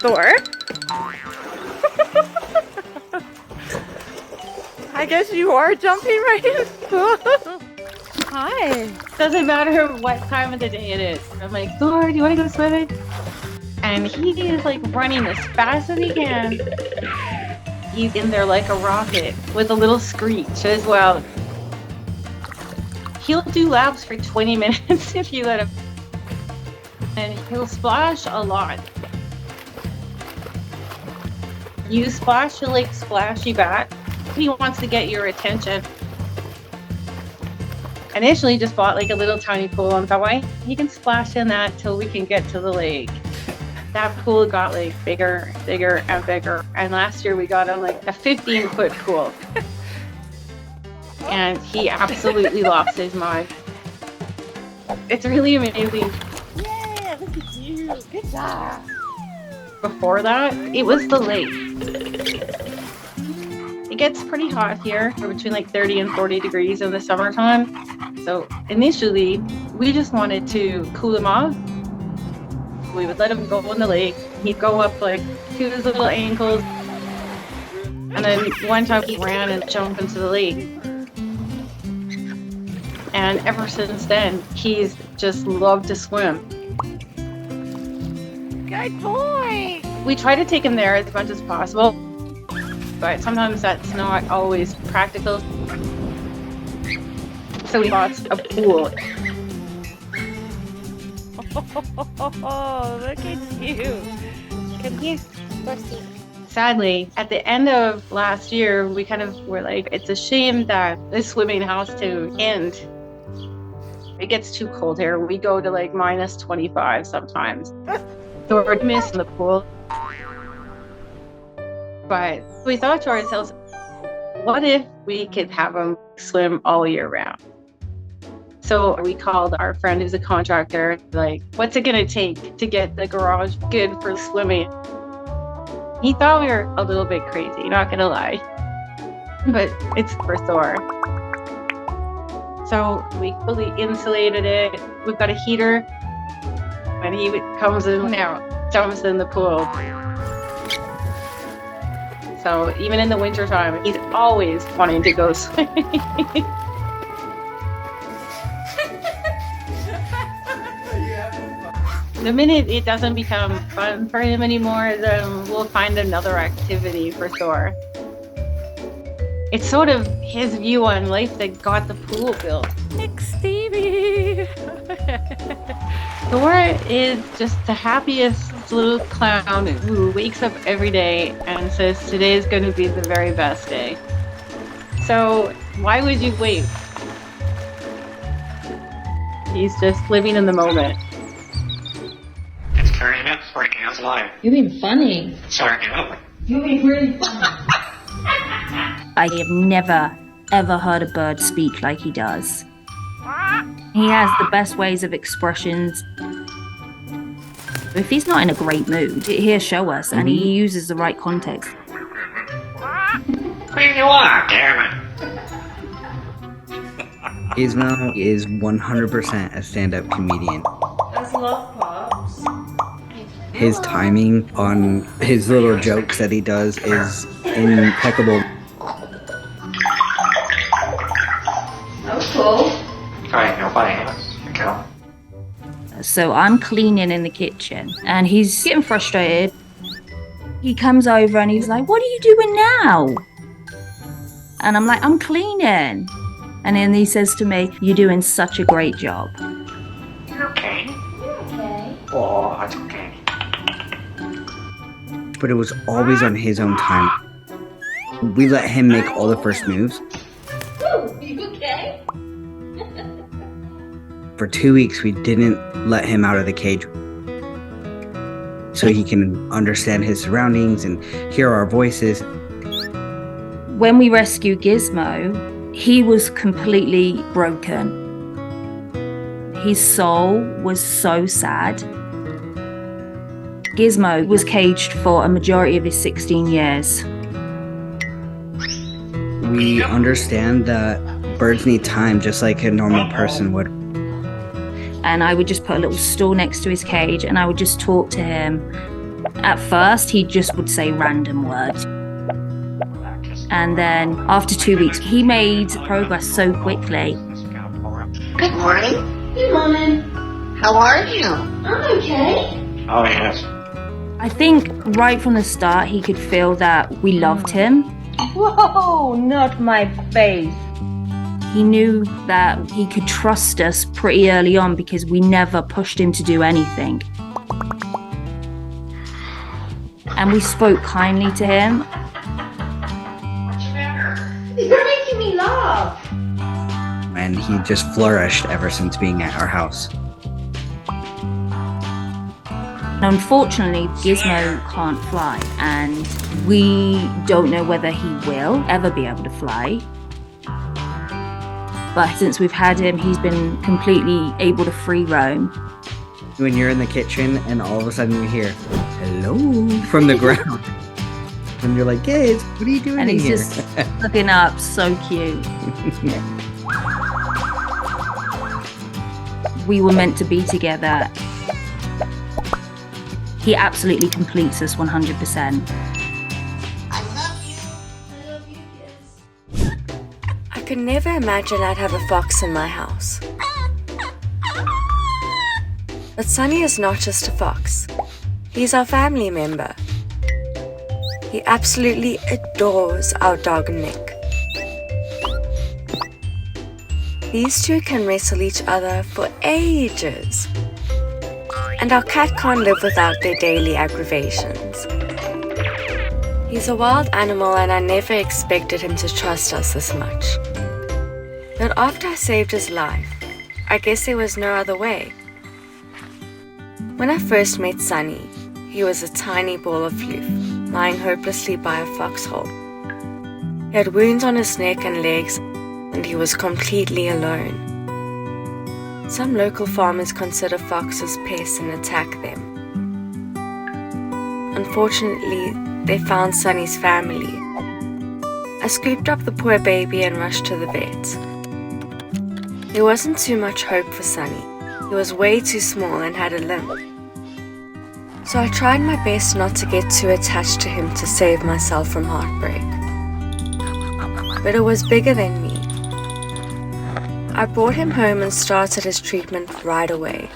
Thor? I guess you are jumping right in. Hi. Doesn't matter what time of the day it is. I'm like, Thor, do you want to go swimming? And he is like running as fast as he can. He's in there like a rocket with a little screech as well. He'll do laps for 20 minutes if you let him. And he'll splash a lot. You splash, he'll like splash you back. He wants to get your attention. Initially just bought like a little tiny pool on Kauai. He can splash in that till we can get to the lake. That pool got like bigger, bigger and bigger. And last year we got him like a 15-foot pool. And he absolutely lost his mind. It's really amazing. Yeah, look at you. Good job. Before that, it was the lake. It gets pretty hot here. We're between like 30 and 40 degrees in the summertime. So initially, we just wanted to cool him off. We would let him go in the lake. He'd go up like to his little ankles. And then one time he ran and jumped into the lake. And ever since then, he's just loved to swim. Good boy. We try to take him there as much as possible, but sometimes that's not always practical. So we bought a pool. Oh, look at you. Come here. Sadly, at the end of last year, we kind of were like, it's a shame that this swimming has to end. It gets too cold here. We go to like minus 25 sometimes. So we're missing the pool. But we thought to ourselves, what if we could have him swim all year round? So we called our friend who's a contractor, like, what's it gonna take to get the garage good for swimming? He thought we were a little bit crazy, not gonna lie. But it's for Thor. So we fully insulated it. We've got a heater. When he comes in now, jumps in the pool. So even in the wintertime, he's always wanting to go swimming. The minute it doesn't become fun for him anymore, then we'll find another activity for Thor. It's sort of his view on life that got the pool built. Nick Stevie. Thor is just the happiest little clown who wakes up every day and says today is going to be the very best day. So why would you wait? He's just living in the moment. It's carrying up for Cam's life. You're being funny. Sorry, no. You're being really funny. I have never, ever heard a bird speak like he does. He has the best ways of expressions. If he's not in a great mood, he'll show us, and he uses the right context. Where you are, damn it. Gizmo is 100% a stand-up comedian. That's love pops. His timing on his little jokes that he does is impeccable. That was cool. Alright, nobody else. Okay. So I'm cleaning in the kitchen, and he's getting frustrated. He comes over and he's like, "What are you doing now?" And I'm like, "I'm cleaning." And then he says to me, "You're doing such a great job." You okay? Okay. Oh, that's okay. But it was always on his own time. We let him make all the first moves. Woo, you okay? For 2 weeks, we didn't let him out of the cage so he can understand his surroundings and hear our voices. When we rescued Gizmo, he was completely broken. His soul was so sad. Gizmo was caged for a majority of his 16 years. We understand that birds need time just like a normal person would. And I would just put a little stool next to his cage, and I would just talk to him. At first, he just would say random words. And then after 2 weeks, he made progress so quickly. Good morning. Good morning. How are you? I'm okay. Oh, yes. I think right from the start, he could feel that we loved him. Whoa, not my face. He knew that he could trust us pretty early on because we never pushed him to do anything. And we spoke kindly to him. What's the matter? You're making me laugh. And he just flourished ever since being at our house. Unfortunately, Gizmo can't fly, and we don't know whether he will ever be able to fly. But since we've had him, he's been completely able to free roam. When you're in the kitchen and all of a sudden you hear hello from the ground. And you're like, kids, what are you doing And in he's here? just looking up, so cute. We were meant to be together. He absolutely completes us 100%. I could never imagine I'd have a fox in my house. But Sunny is not just a fox. He's our family member. He absolutely adores our dog Nick. These two can wrestle each other for ages. And our cat can't live without their daily aggravations. He's a wild animal and I never expected him to trust us this much. But after I saved his life, I guess there was no other way. When I first met Sunny, he was a tiny ball of floof, lying hopelessly by a foxhole. He had wounds on his neck and legs, and he was completely alone. Some local farmers consider foxes pests and attack them. Unfortunately, they found Sunny's family. I scooped up the poor baby and rushed to the vet. There wasn't too much hope for Sunny. He was way too small and had a limp. So I tried my best not to get too attached to him to save myself from heartbreak. But it was bigger than me. I brought him home and started his treatment right away.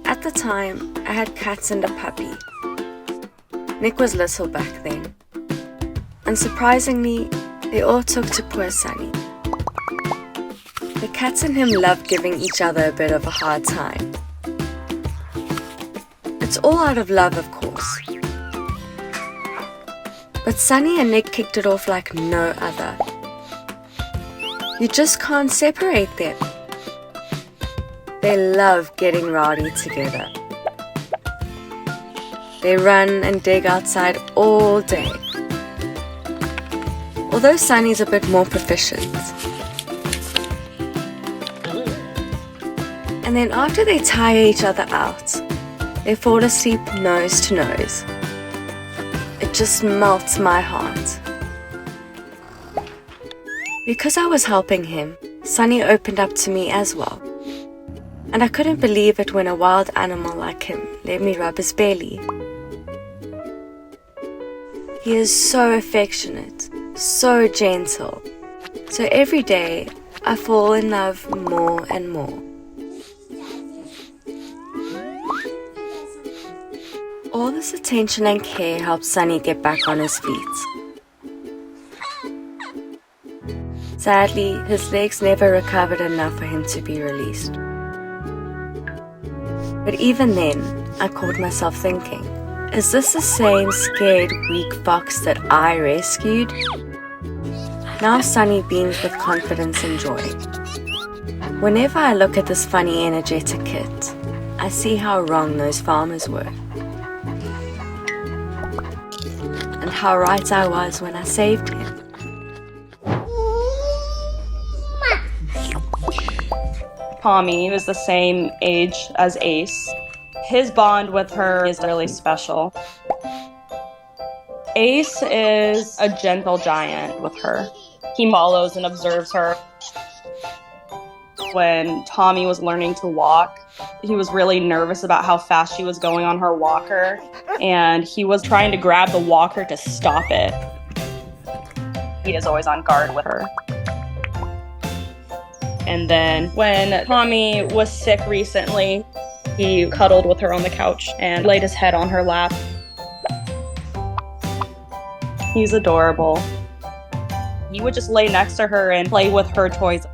At the time, I had cats and a puppy. Nick was little back then. And surprisingly, they all took to poor Sunny. The cats and him loved giving each other a bit of a hard time. It's all out of love, of course. But Sunny and Nick kicked it off like no other. You just can't separate them. They love getting rowdy together. They run and dig outside all day. Although Sunny's a bit more proficient. And then after they tire each other out, they fall asleep nose to nose. It just melts my heart. Because I was helping him, Sunny opened up to me as well. And I couldn't believe it when a wild animal like him let me rub his belly. He is so affectionate, so gentle. So every day, I fall in love more and more. All this attention and care helped Sunny get back on his feet. Sadly, his legs never recovered enough for him to be released. But even then, I caught myself thinking, is this the same scared, weak fox that I rescued? Now Sunny beams with confidence and joy. Whenever I look at this funny, energetic kid, I see how wrong those farmers were. And how right I was when I saved him. Tommy was the same age as Ace. His bond with her is really special. Ace is a gentle giant with her. He follows and observes her. When Tommy was learning to walk, He was really nervous about how fast she was going on her walker, and he was trying to grab the walker to stop it. He is always on guard with her. And then when Tommy was sick recently, he cuddled with her on the couch and laid his head on her lap. He's adorable. He would just lay next to her and play with her toys.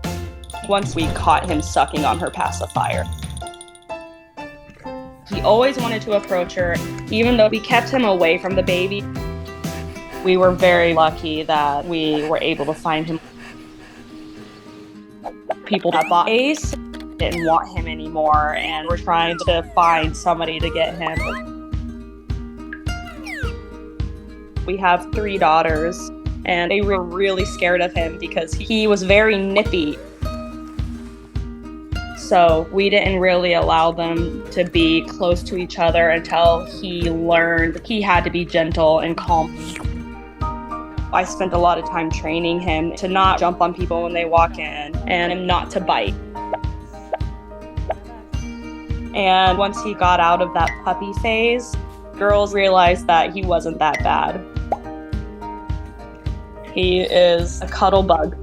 Once we caught him sucking on her pacifier. He always wanted to approach her, even though we kept him away from the baby. We were very lucky that we were able to find him. People that bought Ace didn't want him anymore, and were trying to find somebody to get him. We have 3 daughters, and they were really scared of him because he was very nippy. So we didn't really allow them to be close to each other until he learned he had to be gentle and calm. I spent a lot of time training him to not jump on people when they walk in and not to bite. And once he got out of that puppy phase, girls realized that he wasn't that bad. He is a cuddle bug.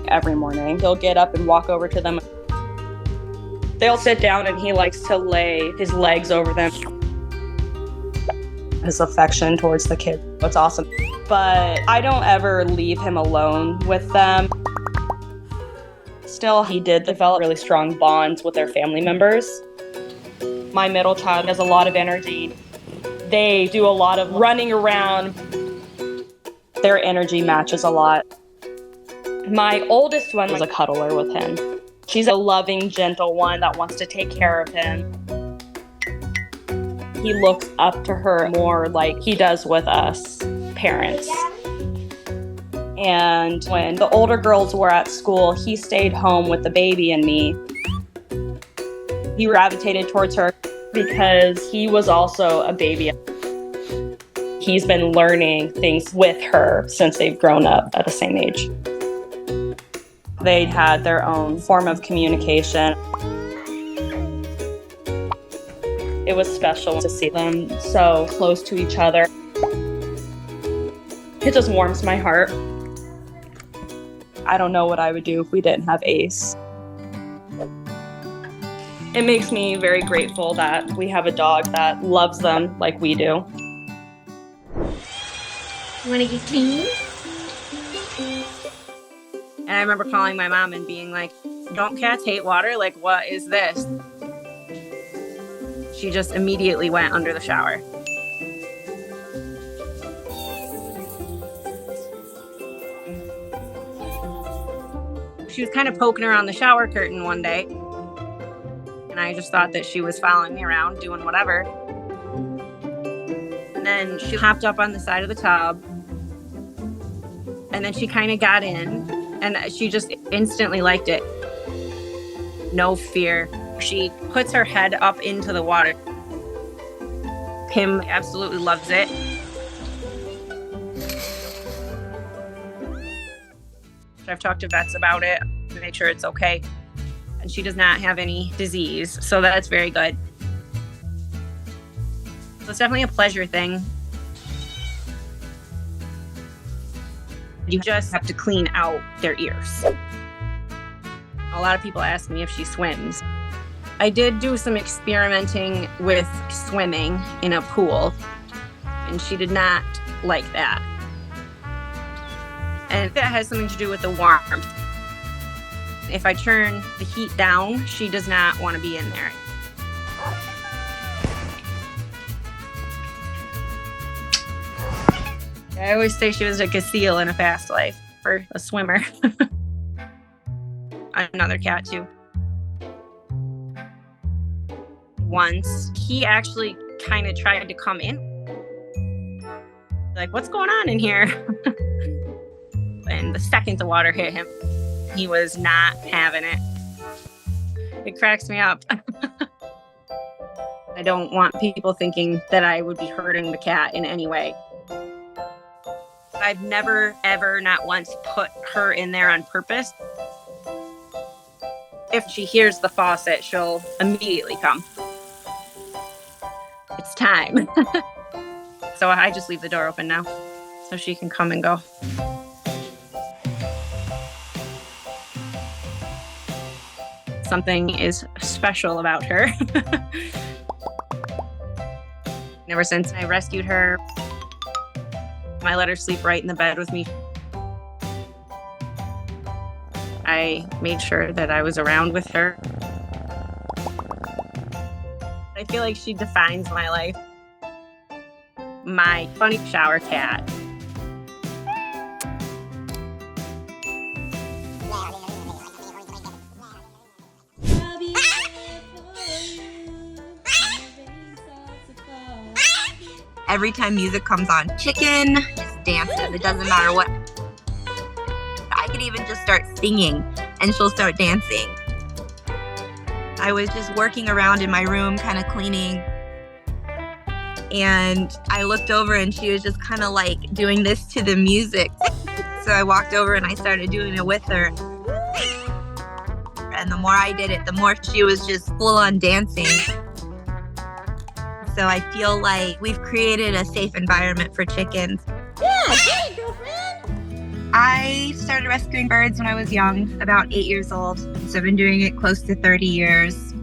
Every morning, he'll get up and walk over to them. They'll sit down and he likes to lay his legs over them. His affection towards the kid, it's awesome. But I don't ever leave him alone with them. Still, he did develop really strong bonds with their family members. My middle child has a lot of energy. They do a lot of running around. Their energy matches a lot. My oldest one was a cuddler with him. She's a loving, gentle one that wants to take care of him. He looks up to her more like he does with us parents. And when the older girls were at school, he stayed home with the baby and me. He gravitated towards her because he was also a baby. He's been learning things with her since they've grown up at the same age. They had their own form of communication. It was special to see them so close to each other. It just warms my heart. I don't know what I would do if we didn't have Ace. It makes me very grateful that we have a dog that loves them like we do. You wanna get clean? And I remember calling my mom and being like, don't cats hate water? Like, what is this? She just immediately went under the shower. She was kind of poking around the shower curtain one day. And I just thought that she was following me around, doing whatever. And then she hopped up on the side of the tub. And then she kind of got in. And she just instantly liked it. No fear. She puts her head up into the water. Pim absolutely loves it. I've talked to vets about it to make sure it's okay. And she does not have any disease, so that's very good. So it's definitely a pleasure thing. You just have to clean out their ears. A lot of people ask me if she swims. I did do some experimenting with swimming in a pool, and she did not like that. And that has something to do with the warmth. If I turn the heat down, she does not want to be in there. I always say she was like a seal in a past life for a swimmer. Another cat too. Once he actually kind of tried to come in. Like, what's going on in here? And the second the water hit him, he was not having it. It cracks me up. I don't want people thinking that I would be hurting the cat in any way. I've never, ever, not once put her in there on purpose. If she hears the faucet, she'll immediately come. It's time. So I just leave the door open now so she can come and go. Something is special about her. Ever since I rescued her, I let her sleep right in the bed with me. I made sure that I was around with her. I feel like she defines my life. My funny shower cat. Every time music comes on, Chicken just dances. It doesn't matter what. I could even just start singing and she'll start dancing. I was just working around in my room, kind of cleaning. And I looked over and she was just kind of like doing this to the music. So I walked over and I started doing it with her. And the more I did it, the more she was just full on dancing. So I feel like we've created a safe environment for chickens. Yeah, hey, girlfriend. I started rescuing birds when I was young, about 8 years old. So I've been doing it close to 30 years.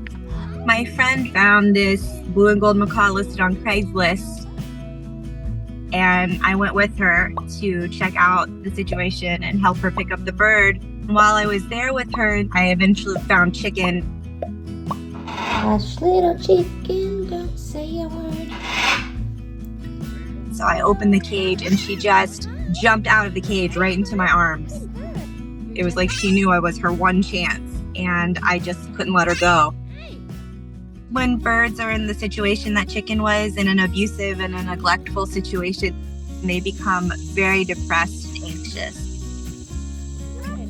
My friend found this blue and gold macaw listed on Craigslist. And I went with her to check out the situation and help her pick up the bird. While I was there with her, I eventually found Chicken. Hush, little chicken, don't say a word. So I opened the cage and she just jumped out of the cage right into my arms. It was like she knew I was her one chance and I just couldn't let her go. When birds are in the situation that Chicken was, in an abusive and a neglectful situation, they become very depressed and anxious.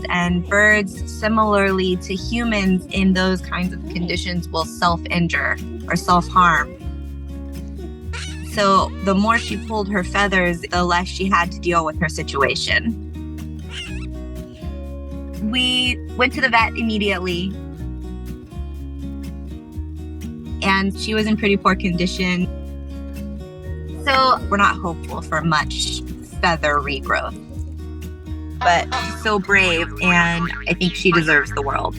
And birds, similarly to humans in those kinds of conditions, will self-injure or self-harm. So the more she pulled her feathers, the less she had to deal with her situation. We went to the vet immediately. And she was in pretty poor condition. So we're not hopeful for much feather regrowth. But she's so brave, and I think she deserves the world.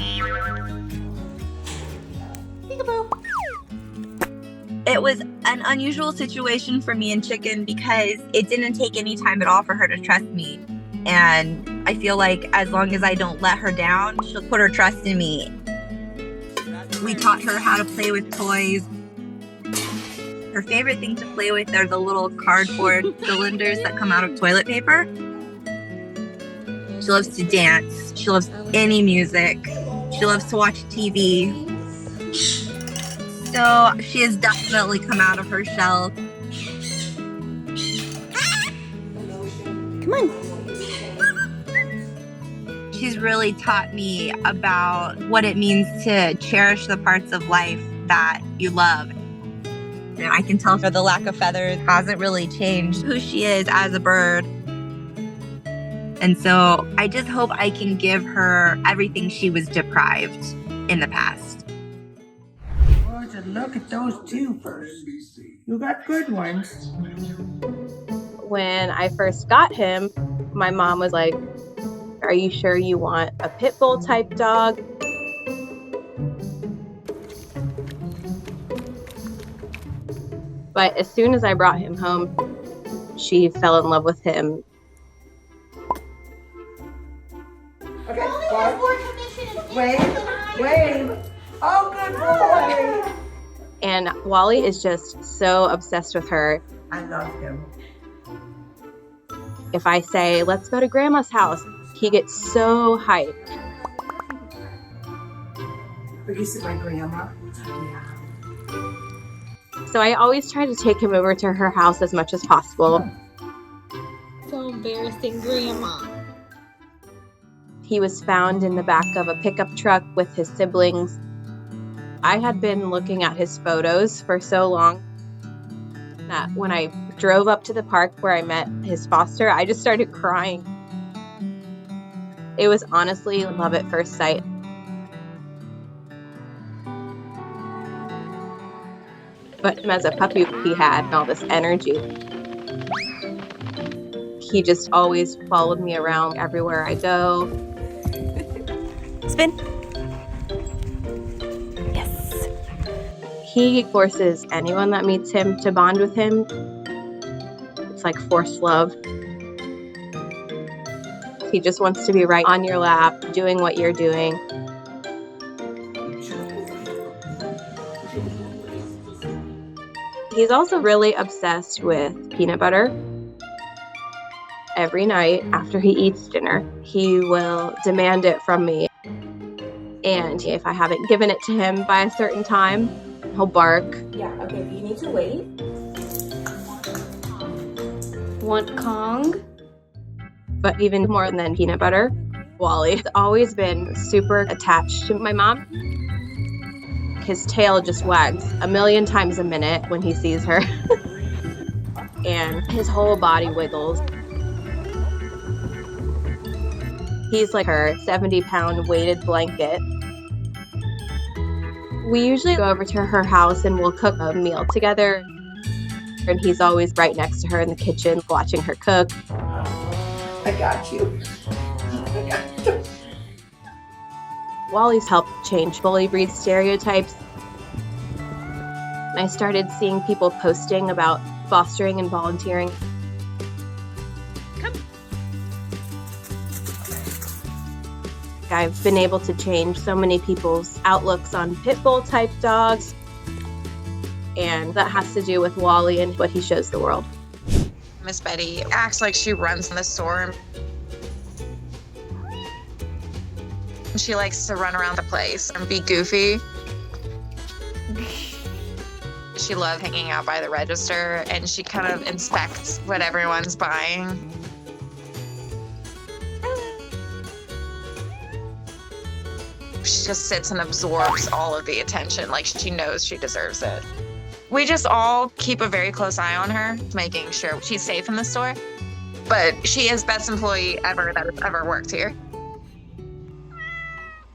It was an unusual situation for me and Chicken because it didn't take any time at all for her to trust me. And I feel like as long as I don't let her down, she'll put her trust in me. We taught her how to play with toys. Her favorite thing to play with are the little cardboard cylinders that come out of toilet paper. She loves to dance. She loves any music. She loves to watch TV. So she has definitely come out of her shell. Come on. She's really taught me about what it means to cherish the parts of life that you love. And I can tell for the lack of feathers hasn't really changed who she is as a bird. And so I just hope I can give her everything she was deprived in the past. Well, just look at those two first. You got good ones. When I first got him, my mom was like, "Are you sure you want a pit bull type dog?" But as soon as I brought him home, she fell in love with him. Okay, wait. Oh, good boy. And Wally is just so obsessed with her. I love him. If I say, "Let's go to Grandma's house," he gets so hyped. But you see my grandma? Yeah. So I always try to take him over to her house as much as possible. So embarrassing, Grandma. He was found in the back of a pickup truck with his siblings. I had been looking at his photos for so long that when I drove up to the park where I met his foster, I just started crying. It was honestly love at first sight. But as a puppy, he had all this energy. He just always followed me around everywhere I go. Spin. Yes. He forces anyone that meets him to bond with him. It's like forced love. He just wants to be right on your lap, doing what you're doing. He's also really obsessed with peanut butter. Every night after he eats dinner, he will demand it from me. And if I haven't given it to him by a certain time, he'll bark. Yeah, okay, you need to wait. Want Kong? But even more than peanut butter, Wally has always been super attached to my mom. His tail just wags 1,000,000 times a minute when he sees her. And his whole body wiggles. He's like her 70-pound weighted blanket. We usually go over to her house and we'll cook a meal together. And he's always right next to her in the kitchen watching her cook. I got you. I got you. Wally's helped change bully breed stereotypes. I started seeing people posting about fostering and volunteering. I've been able to change so many people's outlooks on pit bull type dogs. And that has to do with Wally and what he shows the world. Miss Betty acts like she runs in the store. She likes to run around the place and be goofy. She loves hanging out by the register, and she kind of inspects what everyone's buying. She just sits and absorbs all of the attention, like she knows she deserves it. We just all keep a very close eye on her, making sure she's safe in the store. But she is best employee ever that has ever worked here.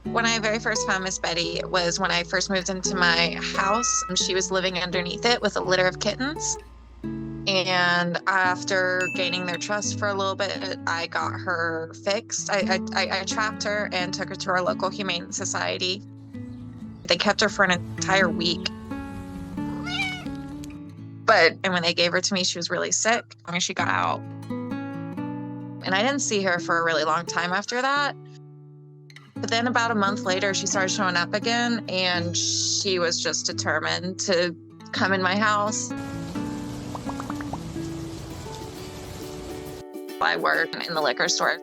When I very first found Miss Betty was when I first moved into my house. She was living underneath it with a litter of kittens. And after gaining their trust for a little bit, I got her fixed. I trapped her and took her to our local humane society. They kept her for an entire week. And when they gave her to me, she was really sick when she got out. And I didn't see her for a really long time after that. But then about a month later, she started showing up again, and she was just determined to come in my house. I work in the liquor store.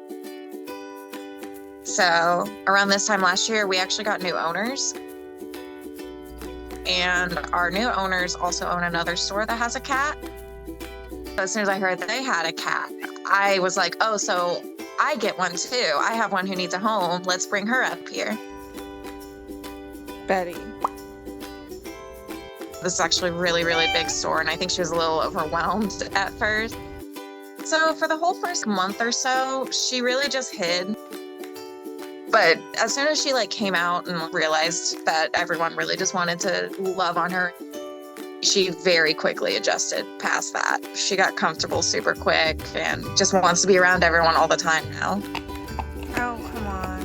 So around this time last year, we actually got new owners. And our new owners also own another store that has a cat. So as soon as I heard they had a cat, I was like, oh, so I get one too. I have one who needs a home. Let's bring her up here. Betty. This is actually a really, really big store, and I think she was a little overwhelmed at first. So for the whole first month or so, she really just hid. But as soon as she came out and realized that everyone really just wanted to love on her, she very quickly adjusted past that. She got comfortable super quick and just wants to be around everyone all the time now. Oh, come on.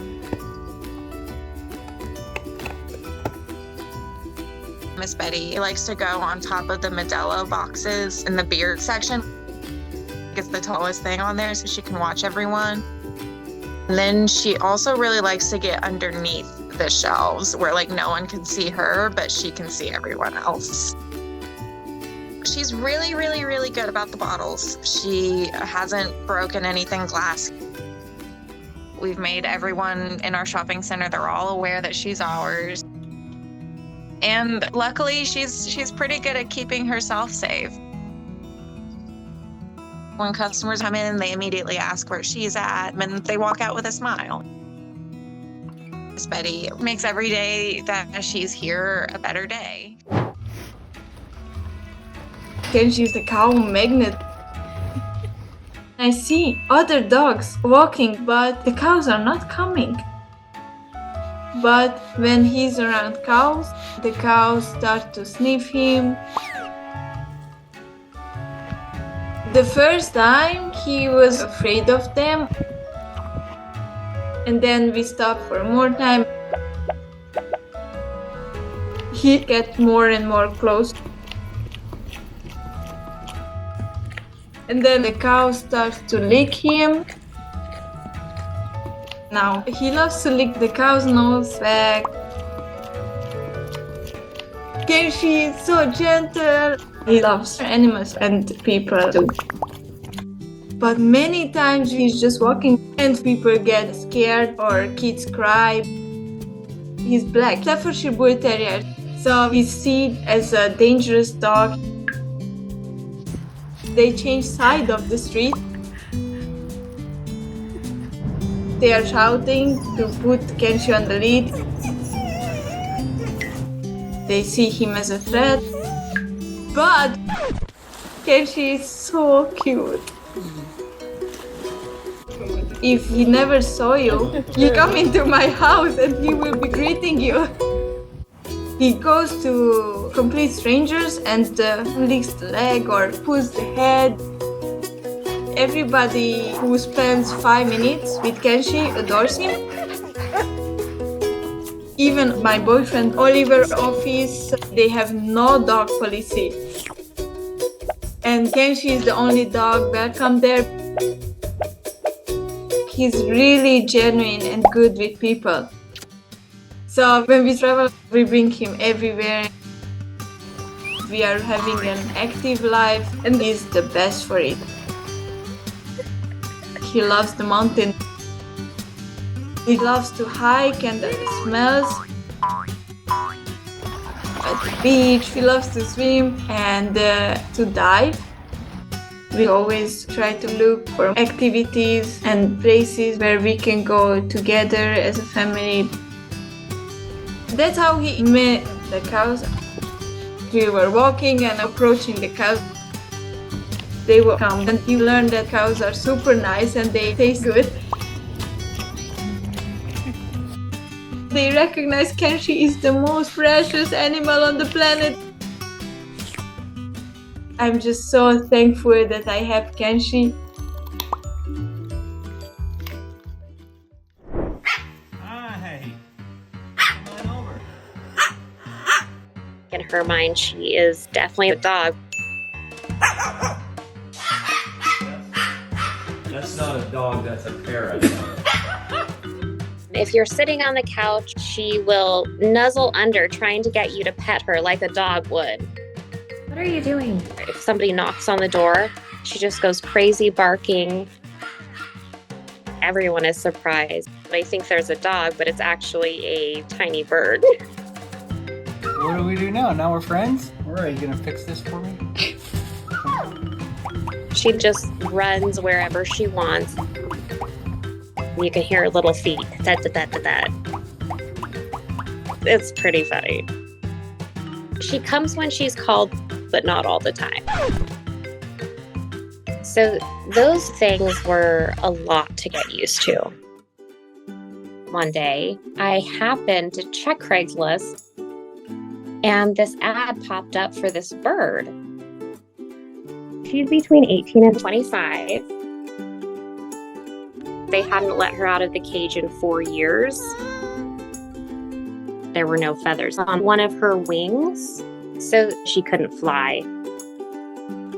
Miss Betty likes to go on top of the Modelo boxes in the beer section. It's the tallest thing on there so she can watch everyone. And then she also really likes to get underneath the shelves where no one can see her, but she can see everyone else. She's really, really, really good about the bottles. She hasn't broken anything glass. We've made everyone in our shopping center, they're all aware that she's ours. And luckily, she's pretty good at keeping herself safe. When customers come in, they immediately ask where she's at, and they walk out with a smile. Miss Betty makes every day that she's here a better day. Cage is the cow magnet. I see other dogs walking, but the cows are not coming. But when he's around cows, the cows start to sniff him. The first time he was afraid of them, and then we stopped for more time. He get more and more close. And then the cow starts to lick him. Now he loves to lick the cow's nose back. Kenshi is so gentle. He loves animals and people too. But many times he's just walking and people get scared or kids cry. He's black, Staffordshire Bull Terrier. So he's seen as a dangerous dog. They change side of the street. They are shouting to put Kenshi on the lead. They see him as a threat. But Kenshi is so cute. If he never saw you, you come into my house and he will be greeting you. He goes to complete strangers and licks the leg or pulls the head. Everybody who spends 5 minutes with Kenshi adores him. Even my boyfriend Oliver's office, they have no dog policy. And Kenshi is the only dog welcome there. He's really genuine and good with people. So when we travel, we bring him everywhere. We are having an active life and he's the best for it. He loves the mountain. He loves to hike and the smells. At the beach, he loves to swim and to dive. We always try to look for activities and places where we can go together as a family. That's how he met the cows. We were walking and approaching the cows. They will come and he learned that cows are super nice and they taste good. They recognize Kenshi is the most precious animal on the planet. I'm just so thankful that I have Kenshi. In her mind, she is definitely a dog. That's not a dog, that's a parrot. If you're sitting on the couch, she will nuzzle under trying to get you to pet her like a dog would. What are you doing? If somebody knocks on the door, she just goes crazy barking. Everyone is surprised. They think there's a dog, but it's actually a tiny bird. What do we do now? Now we're friends? Are you gonna fix this for me? She just runs wherever she wants. You can hear her little feet. Da-da-da-da-da. It's pretty funny. She comes when she's called, but not all the time. So those things were a lot to get used to. One day, I happened to check Craigslist, and this ad popped up for this bird. She's between 18 and 25. They hadn't let her out of the cage in 4 years. There were no feathers on one of her wings, so she couldn't fly.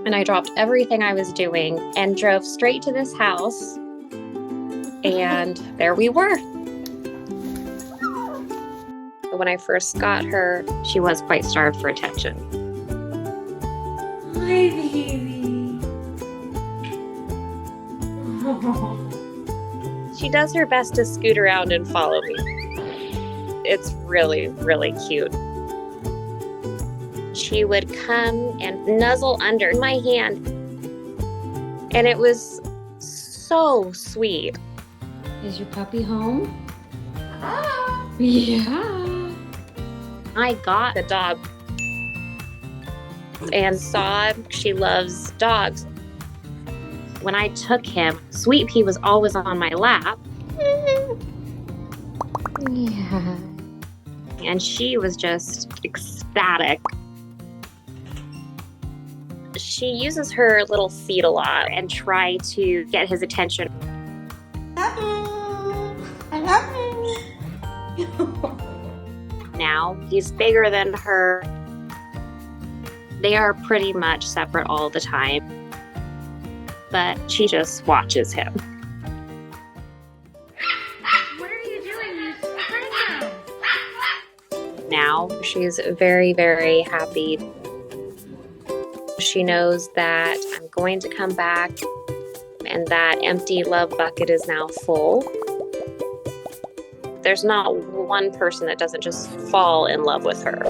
And I dropped everything I was doing and drove straight to this house, and there we were. When I first got her, she was quite starved for attention. Hi, baby. She does her best to scoot around and follow me. It's really, really cute. She would come and nuzzle under my hand, and it was so sweet. Is your puppy home? Yeah. I got the dog and saw she loves dogs. When I took him, Sweet Pea was always on my lap. Yeah. And she was just ecstatic. She uses her little feet a lot and try to get his attention. I love you. Now he's bigger than her. They are pretty much separate all the time. But she just watches him. What are you doing, you scream? Now she's very, very happy. She knows that I'm going to come back and that empty love bucket is now full. There's not one person that doesn't just fall in love with her.